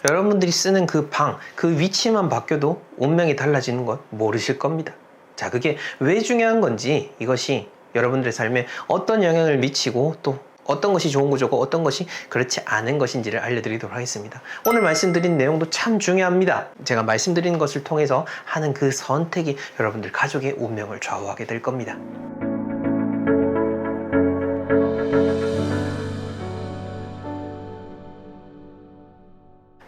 여러분들이 쓰는 그 방, 그 위치만 바뀌어도 운명이 달라지는 것 모르실 겁니다. 자, 그게 왜 중요한 건지, 이것이 여러분들의 삶에 어떤 영향을 미치고 또 어떤 것이 좋은 구조고 어떤 것이 그렇지 않은 것인지를 알려드리도록 하겠습니다. 오늘 말씀드린 내용도 참 중요합니다. 제가 말씀드린 것을 통해서 하는 그 선택이 여러분들 가족의 운명을 좌우하게 될 겁니다.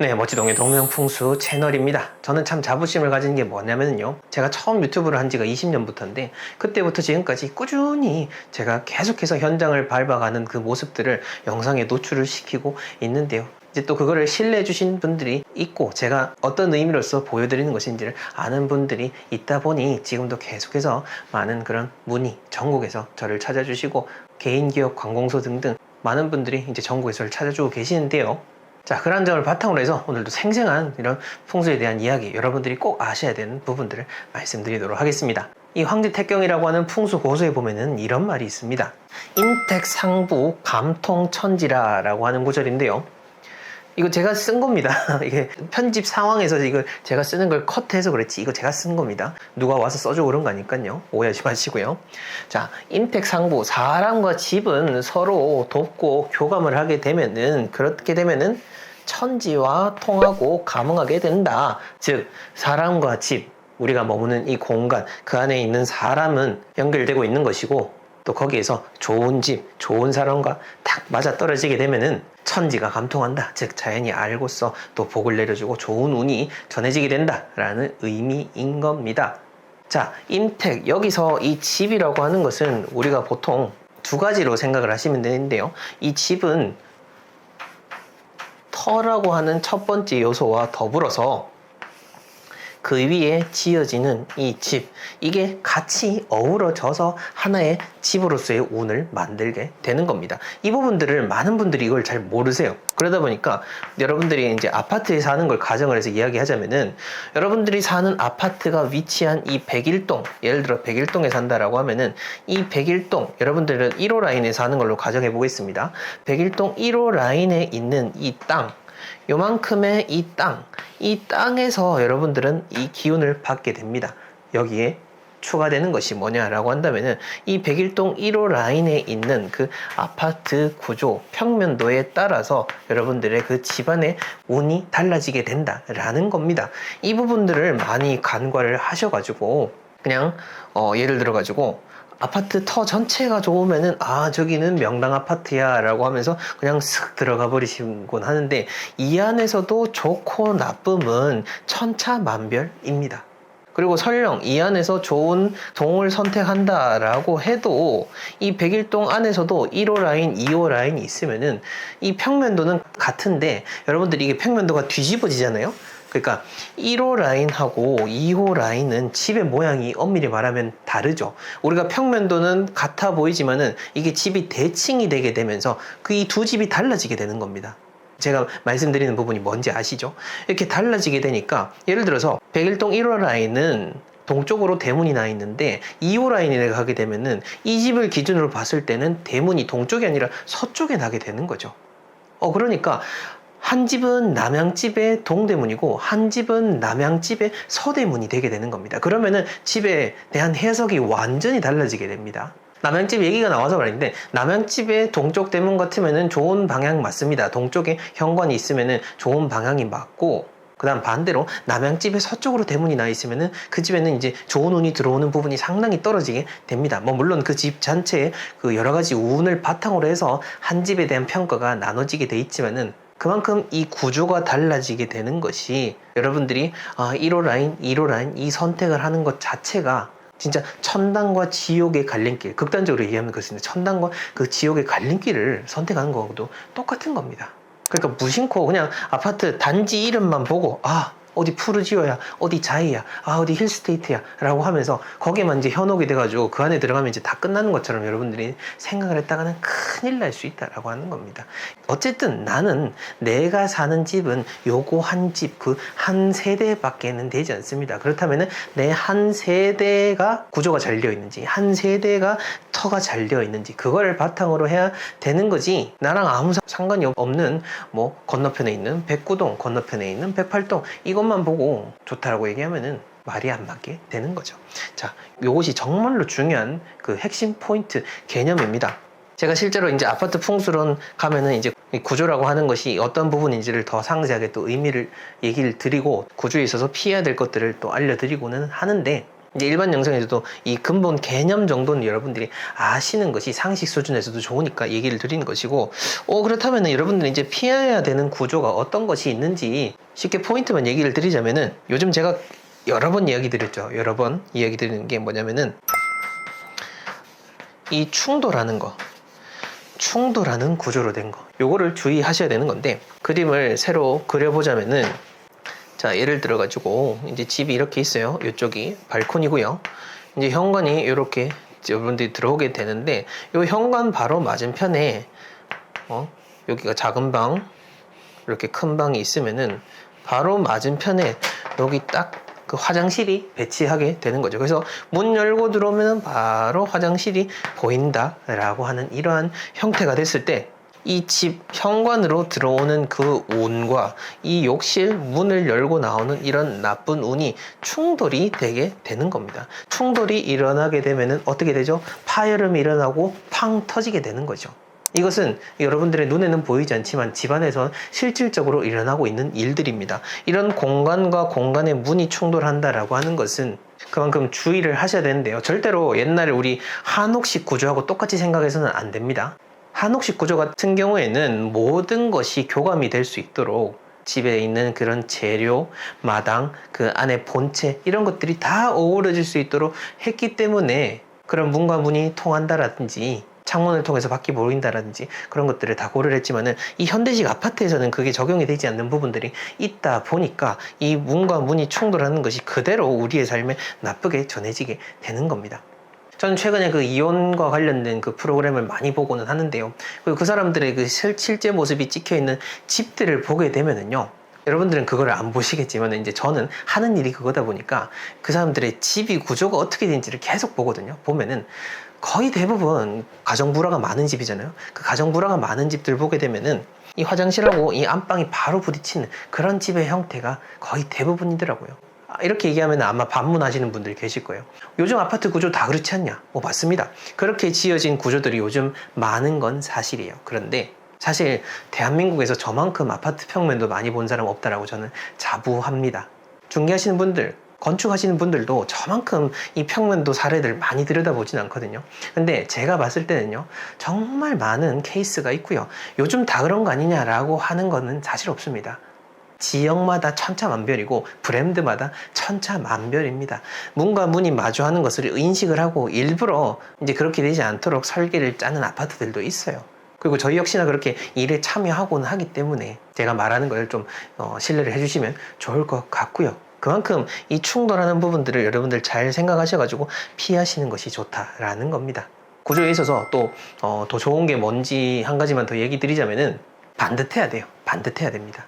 네, 멋지동의 동명풍수 채널입니다. 저는 참 자부심을 가진 게 뭐냐면요, 제가 처음 유튜브를 한 지가 20년부터인데 그때부터 지금까지 꾸준히 제가 계속해서 현장을 밟아가는 그 모습들을 영상에 노출을 시키고 있는데요, 이제 또 그거를 신뢰해 주신 분들이 있고 제가 어떤 의미로서 보여드리는 것인지를 아는 분들이 있다 보니 지금도 계속해서 많은 그런 문의, 전국에서 저를 찾아주시고 개인 기업, 관공서 등등 많은 분들이 이제 전국에서 저를 찾아주고 계시는데요. 자, 그런 점을 바탕으로 해서 오늘도 생생한 이런 풍수에 대한 이야기, 여러분들이 꼭 아셔야 되는 부분들을 말씀드리도록 하겠습니다. 이 황지택경이라고 하는 풍수 고수에 보면은 이런 말이 있습니다. 인택상부 감통천지라라고 하는 구절인데요, 이거 제가 쓴 겁니다. 이게 편집 상황에서 이거 제가 쓰는 걸 컷해서 그렇지, 이거 제가 쓴 겁니다. 누가 와서 써주고 그런 거 아니까요. 오해하지 마시고요. 자, 임택상부, 사람과 집은 서로 돕고 교감을 하게 되면은, 그렇게 되면은 천지와 통하고 감응하게 된다. 즉, 사람과 집, 우리가 머무는 이 공간, 그 안에 있는 사람은 연결되고 있는 것이고, 또 거기에서 좋은 집, 좋은 사람과 딱 맞아떨어지게 되면은 천지가 감통한다. 즉, 자연이 알고서 또 복을 내려주고 좋은 운이 전해지게 된다라는 의미인 겁니다. 자, 임택, 여기서 이 집이라고 하는 것은 우리가 보통 두 가지로 생각을 하시면 되는데요, 이 집은 터라고 하는 첫 번째 요소와 더불어서 그 위에 지어지는 이 집, 이게 같이 어우러져서 하나의 집으로서의 운을 만들게 되는 겁니다. 이 부분들을 많은 분들이 이걸 잘 모르세요. 그러다 보니까 여러분들이 이제 아파트에 사는 걸 가정을 해서 이야기하자면은, 여러분들이 사는 아파트가 위치한 이 101동, 예를 들어 101동에 산다라고 하면은 이 101동, 여러분들은 1호 라인에 사는 걸로 가정해 보겠습니다. 101동 1호 라인에 있는 이 땅, 요만큼의 이 땅에서 여러분들은 이 기운을 받게 됩니다. 여기에 추가되는 것이 뭐냐라고 한다면은 이 101동 1호 라인에 있는 그 아파트 구조, 평면도에 따라서 여러분들의 그 집안의 운이 달라지게 된다라는 겁니다. 이 부분들을 많이 간과를 하셔가지고 그냥 예를 들어가지고 아파트 터 전체가 좋으면은, 아, 저기는 명당 아파트야 라고 하면서 그냥 슥 들어가 버리시곤 하는데, 이 안에서도 좋고 나쁨은 천차만별입니다. 그리고 설령 이 안에서 좋은 동을 선택한다 라고 해도 이 101동 안에서도 1호 라인, 2호 라인이 있으면은 이 평면도는 같은데 여러분들이 이게 평면도가 뒤집어지잖아요. 그러니까 1호 라인하고 2호 라인은 집의 모양이 엄밀히 말하면 다르죠. 우리가 평면도는 같아 보이지만은 이게 집이 대칭이 되게 되면서 그 이 두 집이 달라지게 되는 겁니다. 제가 말씀드리는 부분이 뭔지 아시죠? 이렇게 달라지게 되니까, 예를 들어서 101동 1호 라인은 동쪽으로 대문이 나 있는데 2호 라인에 가게 되면은 이 집을 기준으로 봤을 때는 대문이 동쪽이 아니라 서쪽에 나게 되는 거죠. 그러니까 한 집은 남양집의 동대문이고 한 집은 남양집의 서대문이 되게 되는 겁니다. 그러면은 집에 대한 해석이 완전히 달라지게 됩니다. 남양집 얘기가 나와서 말인데, 남양집의 동쪽 대문 같으면은 좋은 방향 맞습니다. 동쪽에 현관이 있으면은 좋은 방향이 맞고, 그 다음 반대로 남양집의 서쪽으로 대문이 나 있으면은 그 집에는 이제 좋은 운이 들어오는 부분이 상당히 떨어지게 됩니다. 물론 그 집 전체에 그 여러 가지 운을 바탕으로 해서 한 집에 대한 평가가 나눠지게 돼 있지만은, 그만큼 이 구조가 달라지게 되는 것이, 여러분들이 1호 라인, 2호 라인 이 선택을 하는 것 자체가 진짜 천당과 지옥의 갈림길, 극단적으로 얘기하면 그렇습니다. 천당과 그 지옥의 갈림길을 선택하는 거하고도 똑같은 겁니다. 그러니까 무심코 그냥 아파트 단지 이름만 보고 어디 푸르지오야, 어디 자이야, 어디 힐스테이트야 라고 하면서 거기에만 이제 현혹이 돼가지고 그 안에 들어가면 이제 다 끝나는 것처럼 여러분들이 생각을 했다가는 큰일 날 수 있다라고 하는 겁니다. 어쨌든 나는 내가 사는 집은 요거 한 집, 그 한 세대밖에는 되지 않습니다. 그렇다면은 내 한 세대가 구조가 잘 되어 있는지, 한 세대가 터가 잘 되어 있는지, 그걸 바탕으로 해야 되는 거지. 나랑 아무 상관이 없는 뭐 건너편에 있는 백구동, 건너편에 있는 108동 이것만 보고 좋다라고 얘기하면은 말이 안 맞게 되는 거죠. 자, 요것이 정말로 중요한 그 핵심 포인트 개념입니다. 제가 실제로 이제 아파트 풍수론 가면은 이제 구조라고 하는 것이 어떤 부분인지를 더 상세하게 또 얘기를 드리고 구조에 있어서 피해야 될 것들을 또 알려드리고는 하는데, 이제 일반 영상에서도 이 근본 개념 정도는 여러분들이 아시는 것이 상식 수준에서도 좋으니까 얘기를 드리는 것이고, 그렇다면 여러분들이 이제 피해야 되는 구조가 어떤 것이 있는지 쉽게 포인트만 얘기를 드리자면은, 요즘 제가 여러 번 이야기 드렸죠. 여러 번 이야기 드리는 게 뭐냐면은 이 충돌하는 구조로 된 거, 요거를 주의하셔야 되는 건데, 그림을 새로 그려보자면은, 자, 예를 들어 가지고 이제 집이 이렇게 있어요. 이쪽이 발코니고요. 이제 현관이 이렇게 여러분들이 들어오게 되는데, 요 현관 바로 맞은편에 여기가 작은 방, 이렇게 큰 방이 있으면은 바로 맞은편에 여기 딱 그 화장실이 배치하게 되는 거죠. 그래서 문 열고 들어오면 바로 화장실이 보인다라고 하는 이러한 형태가 됐을 때, 이 집 현관으로 들어오는 그 운과 이 욕실 문을 열고 나오는 이런 나쁜 운이 충돌이 되게 되는 겁니다. 충돌이 일어나게 되면은 어떻게 되죠? 파열음이 일어나고 팡 터지게 되는 거죠. 이것은 여러분들의 눈에는 보이지 않지만 집안에서 실질적으로 일어나고 있는 일들입니다. 이런 공간과 공간의 문이 충돌한다라고 하는 것은 그만큼 주의를 하셔야 되는데요. 절대로 옛날에 우리 한옥식 구조하고 똑같이 생각해서는 안 됩니다. 한옥식 구조 같은 경우에는 모든 것이 교감이 될 수 있도록 집에 있는 그런 재료, 마당, 그 안에 본체 이런 것들이 다 어우러질 수 있도록 했기 때문에 그런 문과 문이 통한다라든지 창문을 통해서 밖이 보인다라든지 그런 것들을 다 고려를 했지만은, 이 현대식 아파트에서는 그게 적용이 되지 않는 부분들이 있다 보니까 이 문과 문이 충돌하는 것이 그대로 우리의 삶에 나쁘게 전해지게 되는 겁니다. 저는 최근에 그 이혼과 관련된 그 프로그램을 많이 보고는 하는데요. 그 사람들의 그 실제 모습이 찍혀 있는 집들을 보게 되면은요, 여러분들은 그걸 안 보시겠지만 이제 저는 하는 일이 그거다 보니까 그 사람들의 집이 구조가 어떻게 되는지를 계속 보거든요. 보면은 거의 대부분 가정불화가 많은 집이잖아요. 그 가정불화가 많은 집들 보게 되면은 이 화장실하고 이 안방이 바로 부딪히는 그런 집의 형태가 거의 대부분이더라고요. 이렇게 얘기하면 아마 반문하시는 분들이 계실 거예요. 요즘 아파트 구조 다 그렇지 않냐? 맞습니다. 그렇게 지어진 구조들이 요즘 많은 건 사실이에요. 그런데 사실 대한민국에서 저만큼 아파트 평면도 많이 본 사람 없다라고 저는 자부합니다. 중개하시는 분들, 건축하시는 분들도 저만큼 이 평면도 사례들 많이 들여다보진 않거든요. 근데 제가 봤을 때는요, 정말 많은 케이스가 있고요. 요즘 다 그런 거 아니냐라고 하는 거는 사실 없습니다. 지역마다 천차만별이고 브랜드마다 천차만별입니다. 문과 문이 마주하는 것을 인식을 하고 일부러 이제 그렇게 되지 않도록 설계를 짜는 아파트들도 있어요. 그리고 저희 역시나 그렇게 일에 참여하고는 하기 때문에 제가 말하는 걸 좀 신뢰를 해주시면 좋을 것 같고요. 그만큼 이 충돌하는 부분들을 여러분들 잘 생각하셔가지고 피하시는 것이 좋다라는 겁니다. 구조에 있어서 또 더 좋은 게 뭔지 한 가지만 더 얘기 드리자면은, 반듯해야 돼요. 반듯해야 됩니다.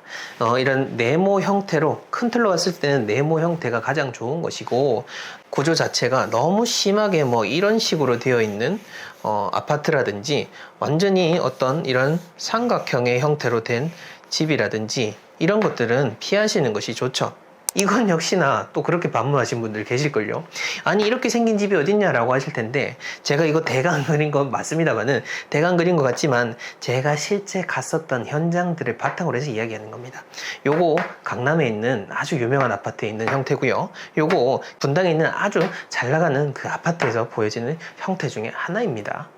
이런 네모 형태로, 큰 틀로 봤을 때는 네모 형태가 가장 좋은 것이고, 구조 자체가 너무 심하게 이런 식으로 되어 있는 아파트라든지 완전히 어떤 이런 삼각형의 형태로 된 집이라든지 이런 것들은 피하시는 것이 좋죠. 이건 역시나 또 그렇게 반문하신 분들 계실걸요. 아니 이렇게 생긴 집이 어딨냐라고 하실 텐데, 제가 이거 대강 그린 거 맞습니다만은, 대강 그린 것 같지만 제가 실제 갔었던 현장들을 바탕으로 해서 이야기하는 겁니다. 요거 강남에 있는 아주 유명한 아파트에 있는 형태고요. 요거 분당에 있는 아주 잘 나가는 그 아파트에서 보여지는 형태 중에 하나입니다.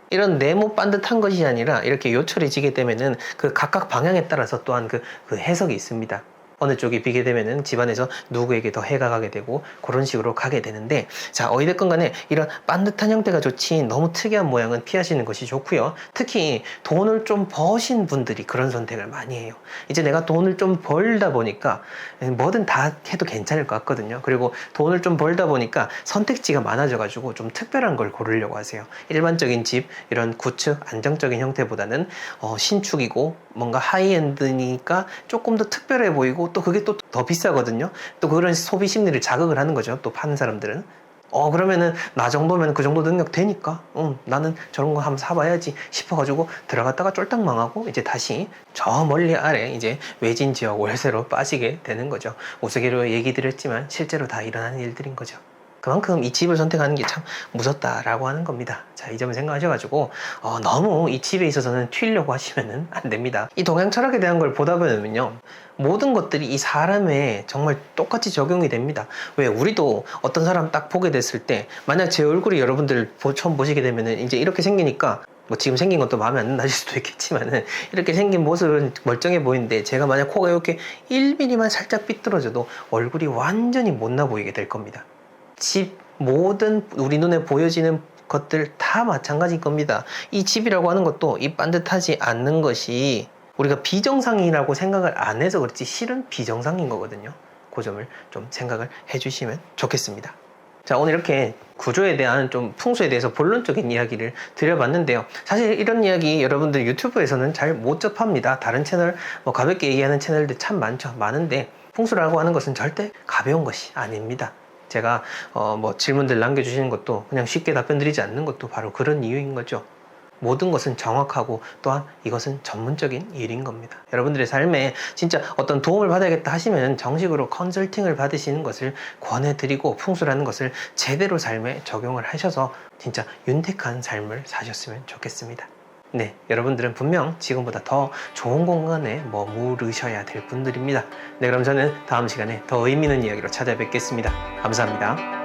이런 네모 반듯한 것이 아니라 이렇게 요철이 지게 되면은 그 각각 방향에 따라서 또한 그 해석이 있습니다. 어느 쪽이 비게 되면은 집안에서 누구에게 더 해가 가게 되고 그런 식으로 가게 되는데, 자, 어찌됐건 간에 이런 반듯한 형태가 좋지 너무 특이한 모양은 피하시는 것이 좋고요. 특히 돈을 좀 버신 분들이 그런 선택을 많이 해요. 이제 내가 돈을 좀 벌다 보니까 뭐든 다 해도 괜찮을 것 같거든요. 그리고 돈을 좀 벌다 보니까 선택지가 많아져 가지고 좀 특별한 걸 고르려고 하세요. 일반적인 집, 이런 구축 안정적인 형태보다는 신축이고 뭔가 하이엔드니까 조금 더 특별해 보이고, 또 그게 또 더 비싸거든요. 또 그런 소비 심리를 자극을 하는 거죠, 또 파는 사람들은. 그러면은 나 정도면 그 정도 능력 되니까 나는 저런 거 한번 사봐야지 싶어가지고 들어갔다가 쫄딱 망하고 이제 다시 저 멀리 아래 이제 외진 지역 월세로 빠지게 되는 거죠. 우스개로 얘기 드렸지만 실제로 다 일어나는 일들인 거죠. 그만큼 이 집을 선택하는 게 참 무섭다라고 하는 겁니다. 자, 이 점을 생각하셔가지고 너무 이 집에 있어서는 튀려고 하시면은 안 됩니다. 이 동양 철학에 대한 걸 보다 보면요, 모든 것들이 이 사람에 정말 똑같이 적용이 됩니다. 왜, 우리도 어떤 사람 딱 보게 됐을 때 만약 제 얼굴이 여러분들 처음 보시게 되면은 이제 이렇게 생기니까 뭐 지금 생긴 것도 마음에 안 나실 수도 있겠지만은 이렇게 생긴 모습은 멀쩡해 보이는데, 제가 만약 코가 이렇게 1mm만 살짝 삐뚤어져도 얼굴이 완전히 못나 보이게 될 겁니다. 집 모든 우리 눈에 보여지는 것들 다 마찬가지일 겁니다. 이 집이라고 하는 것도 이 반듯하지 않는 것이 우리가 비정상이라고 생각을 안 해서 그렇지 실은 비정상인 거거든요. 그 점을 좀 생각을 해주시면 좋겠습니다. 자, 오늘 이렇게 구조에 대한 좀 풍수에 대해서 본론적인 이야기를 드려봤는데요. 사실 이런 이야기 여러분들 유튜브에서는 잘 못 접합니다. 다른 채널, 뭐 가볍게 얘기하는 채널들 참 많은데 풍수라고 하는 것은 절대 가벼운 것이 아닙니다. 제가 뭐 질문들 남겨주시는 것도 그냥 쉽게 답변 드리지 않는 것도 바로 그런 이유인 거죠. 모든 것은 정확하고 또한 이것은 전문적인 일인 겁니다. 여러분들의 삶에 진짜 어떤 도움을 받아야겠다 하시면 정식으로 컨설팅을 받으시는 것을 권해드리고, 풍수라는 것을 제대로 삶에 적용을 하셔서 진짜 윤택한 삶을 사셨으면 좋겠습니다. 네, 여러분들은 분명 지금보다 더 좋은 공간에 머무르셔야 될 분들입니다. 네, 그럼 저는 다음 시간에 더 의미 있는 이야기로 찾아뵙겠습니다. 감사합니다.